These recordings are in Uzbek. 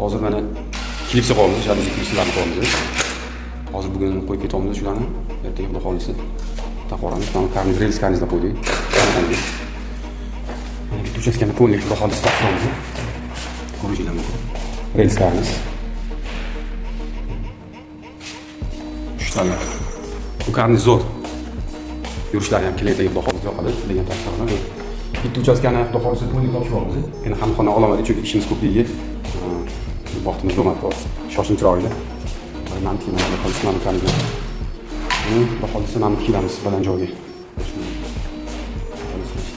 Hozir mana klipsi qo'yamiz, jaluzi klipsilarni qo'yamiz. Hozir bugun qo'yib ketamiz shularni. Ertaga xudo xolisa taqvoramiz. Mana karniz rels karnizda qo'ydik. Mana bitta uchastkani polni xudo xolisa taqvoramiz. Ko'rishinglar mumkin. Rels karniz. Shularni. Bu karniz zo'r. Yurishlari ham kelayotgan xudo xolisa yoqadi degan taqdirda. Bitta uchastkani xudo xolisa polni topshiramiz. Endi hamxona olamiz, chunki ishimiz ko'pligi. Vaqtimiz bo'lmadi hozir. Shoshinchiroqli. Mana kimlar qolishmani qanday. Xudo xolisa mana kelamiz baland joyga.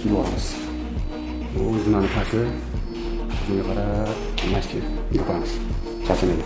Kelamiz. O'zimizning pasi. Bunga qarab, masjid. Yo'qamiz. Chaqiring.